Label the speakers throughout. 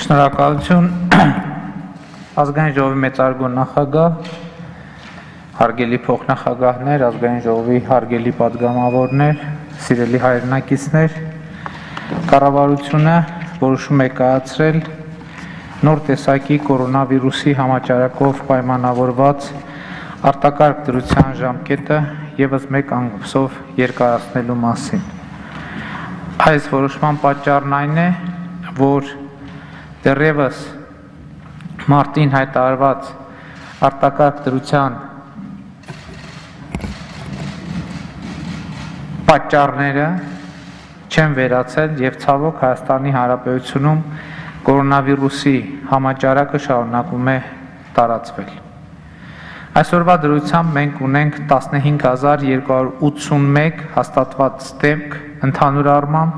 Speaker 1: Շնորհակալություն ազգային ժողովի մեծարգո նախագահ, հարգելի փոխնախագահներ, ազգային ժողովի հարգելի պատգամավորներ, սիրելի հայրենակիցներ, կառավարությունը որոշում է կայացրել նոր տեսակի կորոնավիրուսի համաճարակով պայմանավորված արտակարգ դրության ժամկետը ևս մեկ ամսով երկարացնելու մասին։ Այս որոշման պատճառն այն է, որ դեռևս մարտին հայտարարված արտակարգ դրության պատճառները չեն վերացել եւ ցավոք Հայաստանի Հանրապետությունում կորոնավիրուսի համաճարակը շարունակում է տարածվել։ Այսօրվա դրությամբ մենք ունենք 15281 հաստատված դեպք ընդհանուր առմամբ,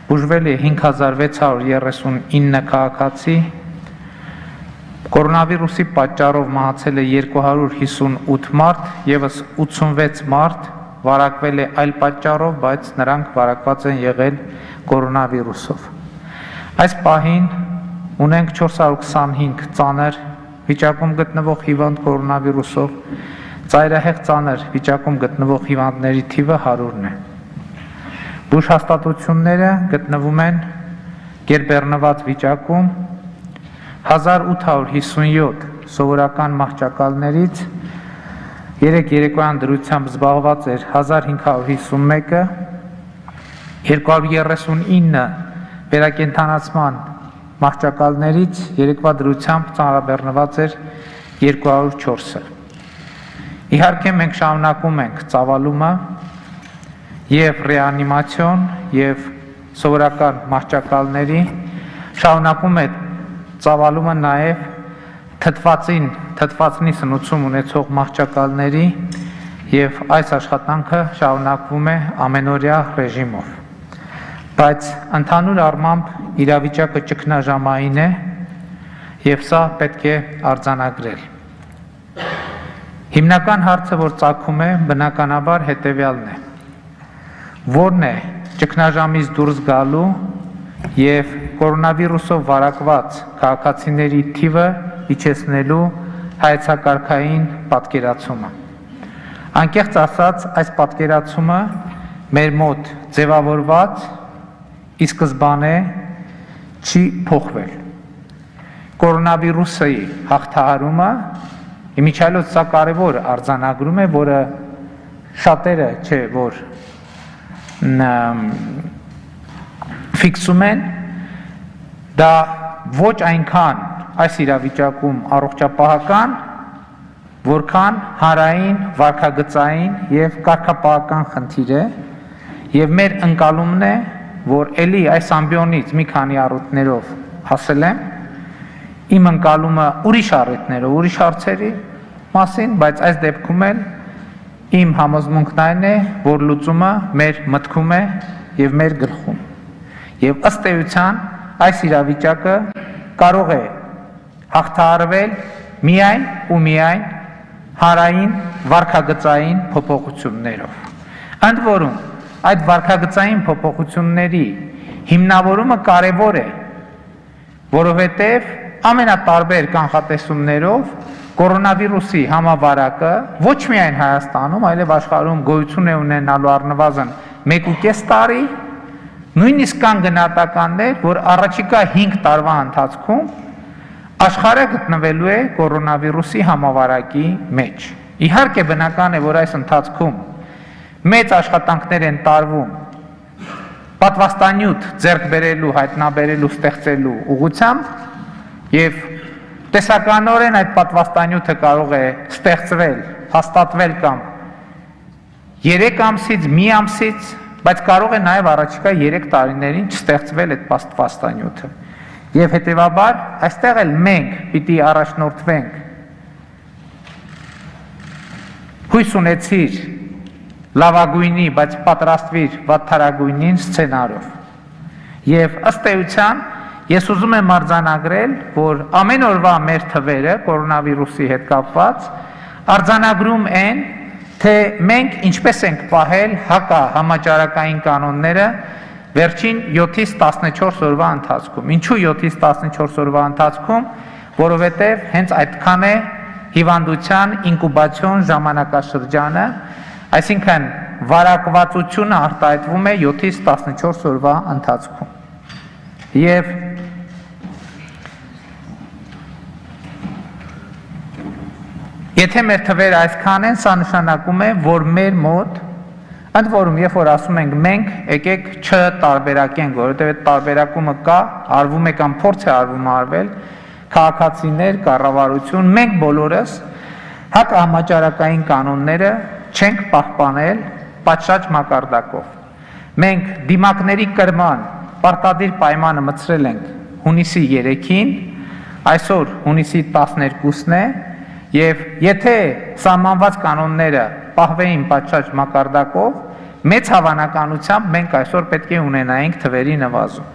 Speaker 1: բուժվել է 5639 քաղաքացի, կորոնավիրուսի պատճառով մահացել է 258 մարդ, ևս 86 մարդ վարակվել է այլ պատճառով, բայց նրանք վարակված են եղել կորոնավիրուսով։ Այս պահին ունենք 425 ծանր վիճակում գտնվող հիվանդ կորոնավիրուսով, ծայրահեղ ծանր վիճակում գտնվող հիվանդների թիվը 100-ն է։ Բուժհաստատությունները գտնվում են գերբեռնված վիճակում, 1857 սովորական մահճակալներից 3 երեկոյան դրությամբ զբաղված էր 1551-ը, 239 վերակենդանացման մահճակալներից երեկվա դրությամբ ծանրաբեռնված էր 204-ը։ Իհարկե մենք շարունակում ենք ծավալումը և ռեանիմացիոն և սովորական մահճակալների, շարունակում է ծավալումը նաև թթվածնի սնուցում ունեցող մահճակալների և այս աշխատանքը շարունակվում է ամենօրյա ռեժիմով։ Բայց ընդհանուր առմամբ իրավիճակը ճգնաժամային է և սա պետք է արձանագրել։ Հիմնական հարցը, որ ծագում է, բնականաբար հետևյալն է. Որն է ճգնաժամից դուրս գալու և կորոնավիրուսով վարակված քաղաքացիների թիվը իջեցնելու հայեցակարգային պատկերացումը։ Անկեղծ ասած, այս պատկերացումը մեր մոտ ձևավորված ի սկզբանե չի փոխվել։ Կորոնավիրուսի հաղթահարումը իմիջիայլոց սա կարևոր արձանագրում է, որը շատերը չէ, որ ֆիքսում են, դա ոչ այնքան այս իրավիճակում առողջապահական, որքան հանրային, վարքագծային և կարգապահական խնդիր է, և մեր ընկալումն է, որ էլի այս ամբիոնից մի քանի առիթներով ասել եմ, իմ ընկալումը ուրիշ առիթներով, ուրիշ հարցերի մասին, բայց այս դեպքում էլ իմ համոզմունքն այն է, որ լուծումը մեր մտքում է և մեր գլխում։ Եվ ըստ էության այս իրավիճակը կարող է հաղթահարվել միայն ու միայն հանրային վարքագծային փոփոխություններով։ Ընդ որում, այդ վարքագծային փոփոխությունների հիմնավորումը կարևոր է, որովհետև ամենատարբեր կանխատեսումներով կորոնավիրուսի համավարակը ոչ միայն Հայաստանում, այլև աշխարհում գոյություն է ունենալու առնվազն 1.5 տարի, նույնիսկ կան գնահատականներ, որ առաջիկա 5 տարվա ընթացքում աշխարհը գտնվելու է կորոնավիրուսի համավարակի մեջ։ Իհարկե բնական է, որ այս ընթացքում մեծ աշխատանքներ են տարվում պատվաստանյութ ձեռք բերելու, հայտնաբերելու, ստեղծելու ուղղությամբ և տեսականորեն այդ պատվաստանյութը կարող է ստեղծվել, հաստատվել կամ 3 ամսից, մի ամսից, բայց կարող է նաև առաջիկա 3 տարիներին չստեղծվել այդ պատվաստանյութը։ Եվ հետևաբար այստեղ էլ մենք պիտի առաջնորդվենք հույս ունեցիր լավագույնի, բայց պատրաստվիր վատթարագույնին սցենարով։ Եվ ըստ էության ես ուզում եմ արձանագրել, որ ամեն օրվա մեր թվերը կորոնավիրուսի հետ կապված արձանագրում են, թե մենք ինչպես ենք պահել հակահամաճարակային կանոնները վերջին 7-ից 14 օրվա ընթացքում։ Ինչու 7-ից 14 օրվա ընթացքում, որովհետև հենց այդքան է հիվանդության ինկուբացիոն ժամանակաշրջանը, այսինքն վարակվածությունը արտահայտվում է 7-ից 14 օրվա ընթացքում։ Եվ եթե մեր թվերը այսքան են, սա նշանակում է, որ մեր մոտ, ընդ որում, երբ որ ասում ենք մենք, եկեք չտարբերակենք, որովհետև այդ տարբերակումը կա, արվում է կամ փորձ է արվել, քաղաքացիներ, կառավարություն, մենք բոլորս հակահամաճարակային կանոնները չենք պահպանել պատշաճ մակարդակով։ Մենք դիմակների կրման պարտադիր պայմանը մտցրել ենք հունիսի 3-ին, այսօր հունիսի 12-ն է, եւ եթե սահմանված կանոնները պահվեին պատշաճ մակարդակով, մեծ հավանականությամբ մենք այսօր պետք է ունենայինք թվերի նվազում։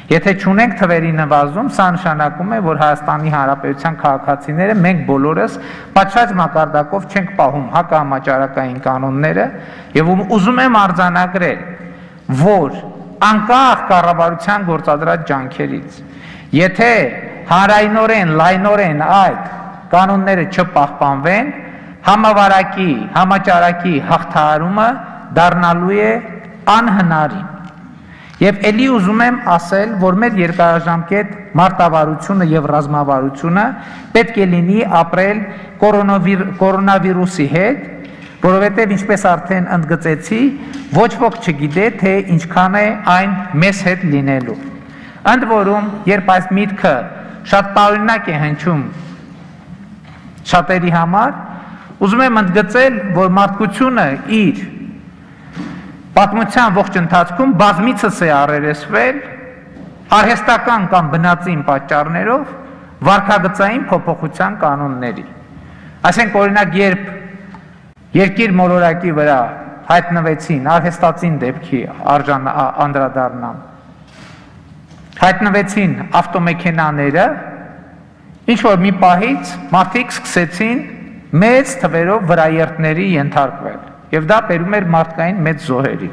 Speaker 1: Եթե չունենք թվերի նվազում, սա նշանակում է, որ Հայաստանի Հանրապետության քաղաքացիները մենք բոլորս պատշաճ մակարդակով չենք պահում հակահամաճարակային կանոնները եւ ուզում եմ արձանագրել, որ անկախ կառավարության գործադրած ջանքերից, եթե հանրայնորեն, լայնորեն այդ կանոնները չպահպանվեն, համավարակի, համաճարակի հաղթահարումը դառնալու է անհնարին։ Եվ ելի ուզում եմ ասել, որ մեր երկարաժամկետ մարտավարությունը եւ ռազմավարությունը պետք է լինի ապրել կորոնավիրուսի հետ, որովհետեւ ինչպես արդեն ընդգծեցի, ոչ ոք չգիտե, թե ինչքան է այն մեզ հետ լինելու։ Ընդ որում, երբ այս միտքը շատ տարօրինակ է հնչում շատերի համար, ուզում եմ ընդգծել, որ մարդկությունը իր պատմության ողջ ընթացքում բազմիցս է առերեսվել արհեստական կամ բնածին պատճառներով վարքագծային փոփոխության կանոնների։ Այսինքն, օրինակ, երբ երկիր մոլորակի վրա հայտնվեցին արհեստածին դեպքի անդրադառնամ, հայտնվեցին ավտոմեքենաները, ինչ որ մի պահից մարդիկ սկսեցին մեծ թվերով վրաերթների ենթարկվել եւ դա բերում էր մարդկային մեծ զոհերի։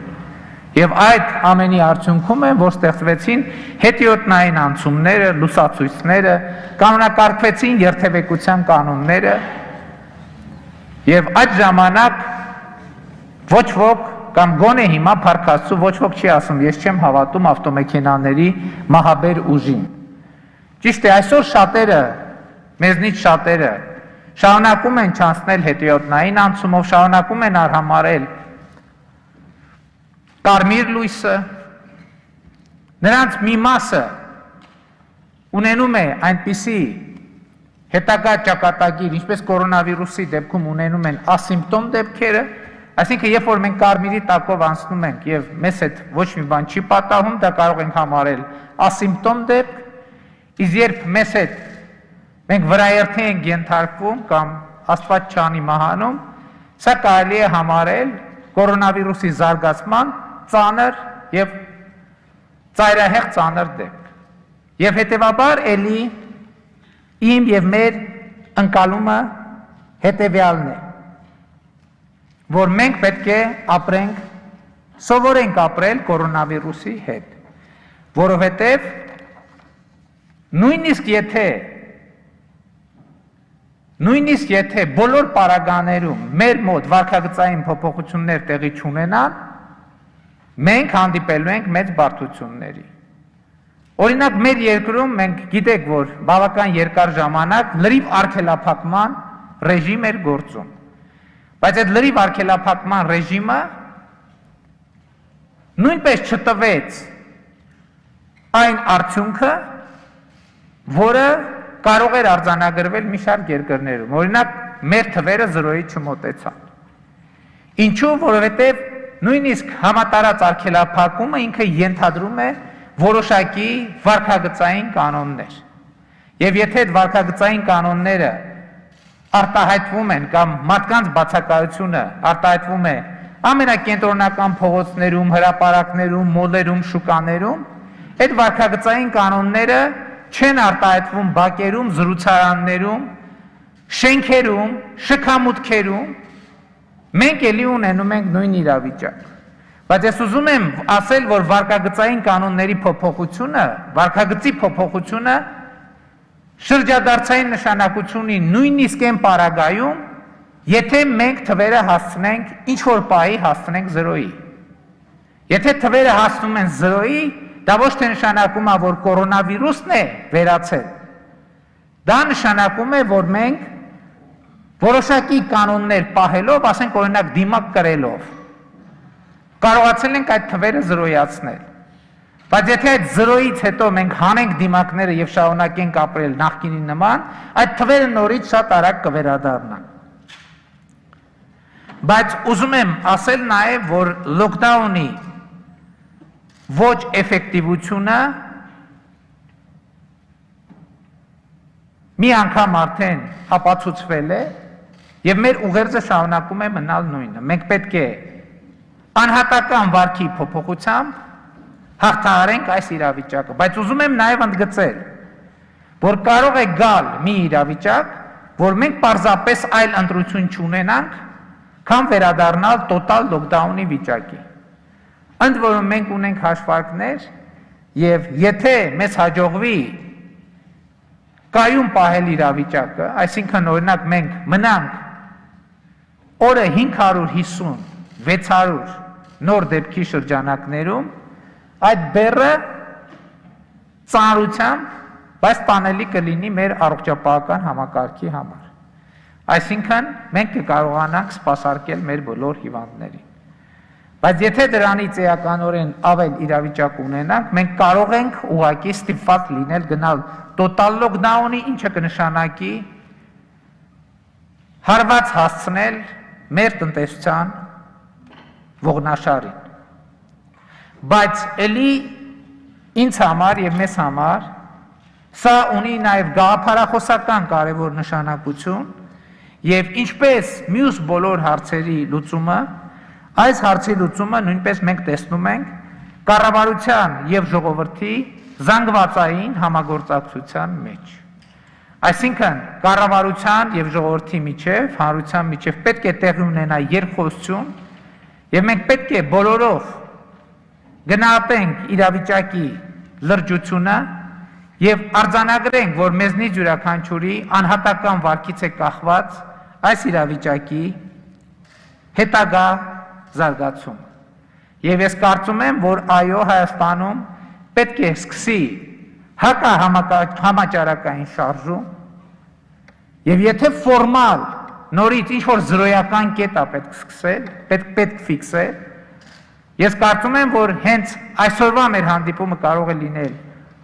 Speaker 1: Եվ այդ ամենի արդյունքում է, որ ստեղծվեցին հետիոտնային անցումները, լուսացույցները, կանոնակարգվեցին երթևեկության կանոնները եւ այդ ժամանակ ոչ ոք կամ գոնե հիմա փառքաստու ոչ ոք չի ասում, ես չեմ հավատում ավտոմեքենաների մահաբեր ուժին։ Ճիշտ է, այսօր շատերը, մեզնից շատերը շարունակում են չանցնել հետիոտնային անցումով, շարունակում են արհամարել կարմիր լույսը, նրանց մի մասը ունենում է այնպիսի հետագա ճակատագիր, ինչպես կորոնավիրուսի դեպքում ունենում են ասիմպտոմ դեպքերը, այսինքն երբ որ մենք կարմիրի տակով անցնում ենք եւ մեզ հետ ոչ մի բան չի պատահում, դա կարող ենք համարել ասիմպտոմ դեպք, իսկ երբ մեզ հետ մենք վրաերթի ենք ենթարկվում կամ Աստված չանի մահանում, սա կարելի է համարել կորոնավիրուսի զարգացման ծանր եւ ծայրահեղ ծանր դեպք։ Եվ հետեւաբար էլի իմ եւ մեր ընկալումը հետեւյալն է, որ մենք պետք է ապրենք, սովորենք ապրել կորոնավիրուսի հետ, որովհետեւ նույնիսկ եթե բոլոր պարագաներում մեր մոտ վարքագծային փոփոխություններ տեղի չունենան, մենք հանդիպելու ենք մեծ բարդությունների։ Օրինակ, մեր երկրում մենք գիտեք, որ բավական երկար ժամանակ լրիվ արգելափակման ռեժիմ էր գործում, բայց այդ լրիվ արգելափակման ռեժիմը նույնպես չտվեց այն արդյունքը, որը կարող էր արձանագրվել մի շարք երկրներում, օրինակ մեր թվերը 0-ի չմոտեցան։ Ինչու, որովհետև նույնիսկ համատարած արգելափակումը ինքը ենթադրում է որոշակի վարքագծային կանոններ։ Եվ եթե այդ վարքագծային կանոնները արտահայտվում են կամ մարդկանց բացակայությունը արտահայտվում է ամենակենտրոնական փողոցներում, հրապարակներում, մոլերում, շուկաներում, այդ վարքագծային կանոնները չեն արտահայտվում բակերում, զրուցարաններում, շենքերում, շքամուտքերում, մենք էլի ունենում ենք նույն իրավիճակ։ Բայց ես ուզում եմ ասել, որ վարկագծային կանոնների փոփոխությունը, վարկագծի փոփոխությունը շրջադարձային նշանակություն ունի նույնիսկ այն պարագայում, եթե մենք թվերը հասցնենք ինչ որ պահի հասցնենք 0-ի։ Եթե թվերը հասնում են 0-ի, դա ոչ թե նշանակում է, որ կորոնավիրուսն է վերացել։ Դա նշանակում է, որ մենք որոշակի կանոններ պահելով, ասենք օրինակ դիմակ կրելով, կարողացել ենք այդ թվերը 0-ացնել։ Բայց եթե այդ 0-ից հետո մենք հանենք դիմակները եւ շարունակենք ապրել նախկինի նման, այդ թվերը նորից շատ արագ կվերադառնան։ Բայց ուզում եմ ասել նաեւ, որ լոկդաունի ոչ էֆեկտիվությունը մի անգամ արդեն ապացուցվել է եւ մեր ուղերձը շարունակում է մնալ նույնը։ Մենք պետք է անհատական վարքի փոփոխությամբ հաղթահարենք այս իրավիճակը, բայց ուզում եմ նաև ընդգծել, որ կարող է գալ մի իրավիճակ, որ մենք պարզապես այլ ընտրություն չունենանք, քան վերադառնալ տոտալ լոկդաունի վիճակի։ Ընդ որում մենք ունենք հաշվարկներ եւ եթե մեզ հաջողվի կայուն պահել իրավիճակը, այսինքն օրինակ մենք մնանք օրը 550, 600 նոր դեպքի շրջանակներում, այդ բեռը ծանրությամբ, բայց տանելի կլինի մեր առողջապահական համակարգի համար։ Այսինքն մենք կկարողանանք սպասարկել մեր բոլոր հիվանդներին։ Բայց եթե դրանից էականորեն ավել իրավիճակ ունենանք, մենք կարող ենք ուղղակի ստիպված լինել գնալ տոտալ լոկդաունի, ինչը կնշանակի հարված հասցնել մեր տնտեսության ողնաշարին։ Բայց էլի ինձ համար եւ մեզ համար սա ունի նաեւ գաղափարախոսական կարևոր նշանակություն եւ ինչպես մյուս բոլոր հարցերի լուծումը, այս հարցի լուծումը նույնպես մենք տեսնում ենք կառավարության եւ ժողովրդի զանգվածային համագործակցության մեջ։ Այսինքն կառավարության եւ ժողովրդի միջեւ, հանրության միջեւ պետք է տեղի ունենա երկխոսություն եւ մենք պետք է բոլորով գնահատենք իրավիճակի լրջությունը եւ արձանագրենք, որ մեզնից յուրաքանչյուրի անհատական վարքից է կախված այս իրավիճակի հետագա զարգացումը։ Եվ ես կարծում եմ, որ այո, Հայաստանում պետք է սկսի համաճարակային շարժում եւ եթե ֆորմալ նորից ինչ-որ զրոյական կետ է պետք սկսել, պետք ֆիքսել, ես կարծում եմ, որ հենց այսօրվա մեր հանդիպումը կարող է լինել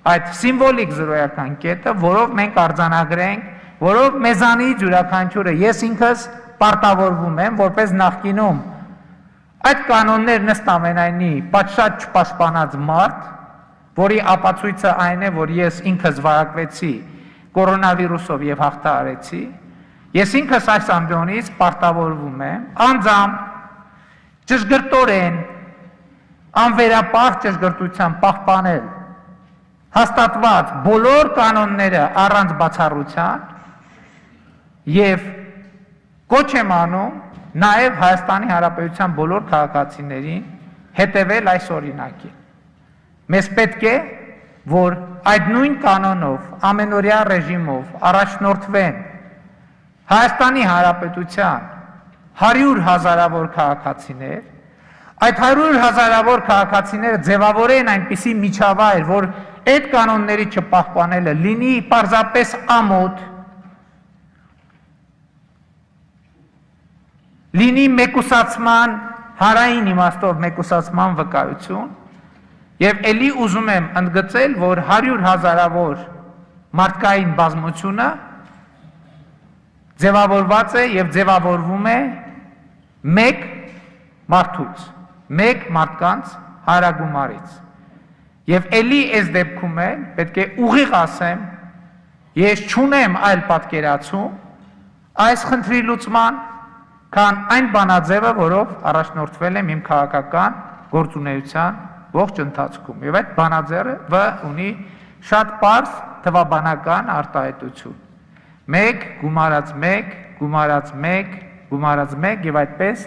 Speaker 1: այդ սիմվոլիկ զրոյական կետը, որով մենք արձանագրենք, որով մեզանից յուրաքանչյուրը ես ինքս պարտավորվում եմ, որպես նախկինում այդ կանոններն ըստ ամենայնի պատշաճ չպաշտպանած մարդ, որի ապացույցը այն է, որ ես ինքս վարակվեցի կորոնավիրուսով եւ հաղթահարեցի, ես ինքս այս ամբիոնից պարտավորվում եմ անձամբ ճշգրտորեն անվերապահ ճշգրտությամբ պահպանել հաստատված բոլոր կանոնները առանց բացառության եւ կոչ եմ անում նաեւ Հայաստանի Հանրապետության բոլոր քաղաքացիներին հետևել այս օրինակին։ Մեզ պետք է, որ այդ նույն կանոնով, ամենօրյա ռեժիմով առաջնորդվեն Հայաստանի Հանրապետության 100 հազարավոր քաղաքացիներ, այդ 100 հազարավոր քաղաքացիները ձևավորեն այնպիսի միջավայր, որ այդ կանոնների չպահպանելը լինի պարզապես ամոթ, լինի մեկուսացման, հարային իմաստով մեկուսացման վկայություն, եւ էլի ուզում եմ ընդգծել, որ 100 հազարավոր մարդկային բազմությունը ձևավորված է եւ ձևավորվում է մեկ մարդուց, մեկ մարդկանց հարագումարից։ Եվ էլի այս դեպքում էլ պետք է ուղիղ ասեմ, ես չունեմ այլ պատկերացում այս խնդրի լուծման, քան այն բանաձևը, որով առաջնորդվել եմ իմ քաղաքական գործունեության ողջ ընթացքում։ Եվ այդ բանաձևը ունի շատ պարզ թվաբանական արտահայտություն։ 1 գումարած 1 գումարած 1 գումարած 1 եւ այդպես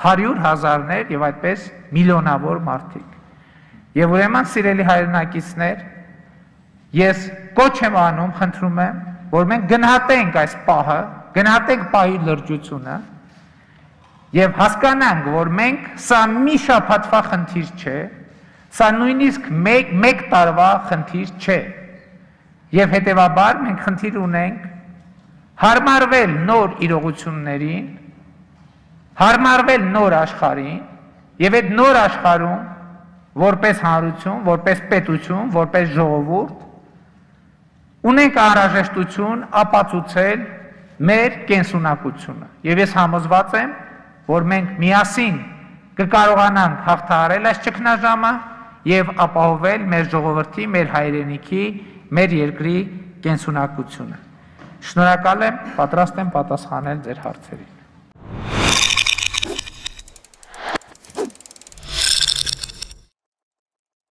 Speaker 1: 100,000-ներ եւ այդպես միլիոնավոր մարդիկ։ Եվ ուրեմն սիրելի հայրենակիցներ, ես կոչ եմ անում, խնդրում եմ, որ մենք գնահատենք այս պահը, գնահատենք պահի լրջությունը եւ հասկանանք, որ մենք սա մի շաբաթվա խնդիր չէ, սա նույնիսկ մեկ տարվա խնդիր չէ։ Եվ հետեւաբար մենք խնդիր ունենք հարմարվել նոր իրողություններին, հարմարվել նոր աշխարհին եւ այդ նոր աշխարհում որպես հանրություն, որպես պետություն, որպես ժողովուրդ ունենք անհրաժեշտություն ապացուցել մեր կենսունակությունը։ Եվ ես համոզված եմ, որ մենք միասին կկարողանանք հաղթահարել այս ճգնաժամը եւ ապահովել մեր ժողովրդի, մեր հայրենիքի, մեր երկրի կենսունակությունը։ Շնորհակալ եմ, պատրաստ եմ պատասխանել ձեր հարցերին։